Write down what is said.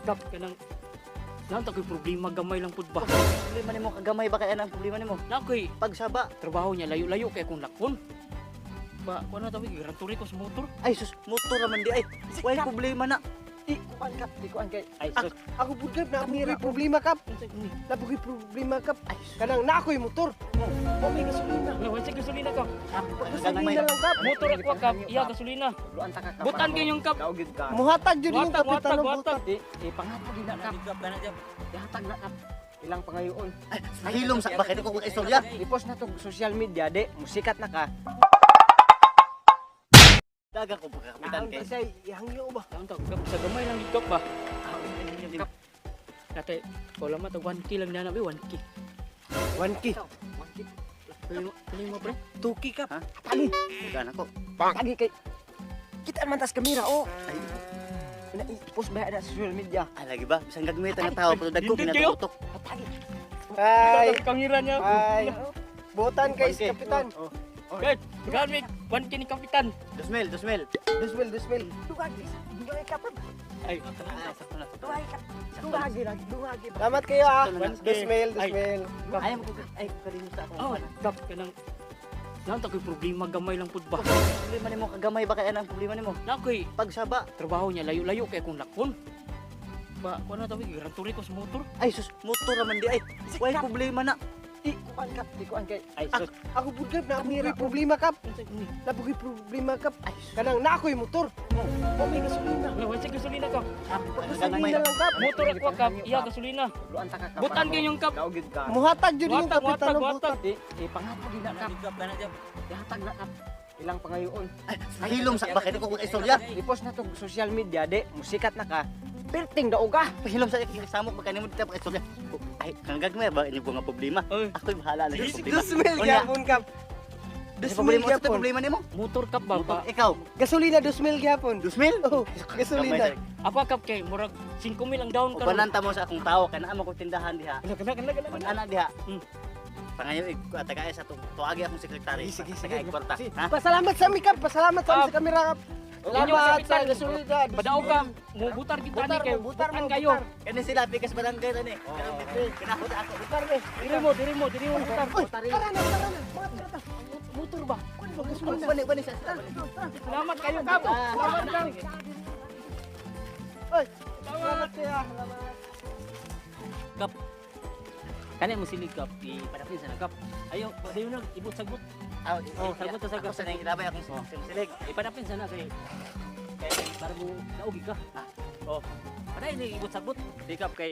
Kap kanang nang takoy problema gamay lang pud ba. Problema nimo kagamay ba kaya ang problema nimo? Nakoy Pagsaba. trabaho niya layo-layo kay akong lakon. Ba kuno tawag Gran Turismo sa motor. Ay sus, motor naman di ay. Way problema na. Di kuan kay. Ay sus. Ako pud kap na ako problema kap. Nabuhi problema kap. Kanang na ako'y motor. O may gasolina. Wala sa gasolina ka. Gasolina lang kap. Motor ako kap, iya gasolina. Luan ta ka kap. Butan kayo yung kap. Kaugid ka. Muhatag jud yung Watag, kapitan ng watag. butan. Pangatag din na kap. Ihatag na kap. Ilang pangayoon. Ay, nahilom sa bakit ko kung istorya. I-post na to social media de, musikat na ka. Dagan ko pagkapitan kay. Kasi ihangyo ba? Naon ta kap sa gamay lang dito ba. Kap. Nate, wala man tag 1K lang na nabi 1K. 1K. Pili mo pre. 2K kap. Ha? Tagi. Dagan ako. Tagi kay. Kita man tas kamera oh. Ay, Ina i-post ba na sa social media? ay lagi ba? Bisang gagmit ang tao pero dagko Hindi kayo? kinatutok. Tagi. Ay, Ay. kamera niya. Ay. Butan kay 1K. kapitan. Guys, gamit 1K ni kapitan. Dusmel. Dusmel. Dugagi. Dugagi kap. Ay, Sakto na. Dugagi kap. Dugagi. Salamat kayo ah. One Dusmel. Ay mo ko ay kalimutan ako. oh, kap kanang nang takoy problema gamay lang pud ba. Problema nimo kagamay ba kaya ang problema nimo? Nakoy Pagsaba. trabaho niya layo-layo kay akong lakon. Ba kuno tawag Gran Turismo sa motor. Ay sus, motor naman di ay. Way problema na. Di kuan kay. Ay sus. Ako pud kap na ako problema kap. Nabuhi problema kap. Kanang na ako'y motor. O may gasolina. Wala sa gasolina ka. Gasolina lang kap. Motor ako kap, iya gasolina. Luan ta ka kap. Butan kayo yung kap. Kaugid ka. Muhatag jud yung Watag, kapitan ng watag. butan. Pangatag din na kap. Ihatag na kap. Ilang pangayoon. Ay, nahilom sa bakit ko kung istorya. I-post na to social media de, musikat na ka. Perting daog ka. Pahilom sa samok ba kanimo dito istorya. Ay, kang gagmay ba inyo nga problema? Ay. Ako'y bahala na sa problema. Dusmil Unya. gyapon kap. Sa Dusmil problema sa gyapon. problema nimo? Motor kap ba? Motor Pa? ikaw. Gasolina dusmil gyapon. Dusmil? Oh, gasolina. Ako kap kay murag 5,000 ang down O karon. bananta mo sa akong tao kana amo ko tindahan diha. Kana. Pag ana diha. Hmm. Pangayo tagay sa tuagi akong sekretary. Tagay kwarta. Ha? Pasalamat sa mi kap, pasalamat sa sa kamera kap. Inyo Salamat kapitan. sa gasolina. Badaw ka, mo butar kita ni kay butar butan mo, kayo. butar. Kani sila pikas barangay tani. Kanang bitri. Kinahod ako. Butar me. Diri mo butar. Oy, tara na. Mga trata. Motor ba? Gasolina. Bani sa. Salamat kayo kap. Salamat kang. Oy, salamat siya. Salamat. Kap. Kani mo silig kap, ipadapin sa kap. Ayo, pwede mo nang ibot-sagot. Oh, sagot sa sagot. Ako sa nang ilabay akong silig. Ipadapin sana kay bago naugi ka. Oh. Paday ni ibot-sagot. Di kap kay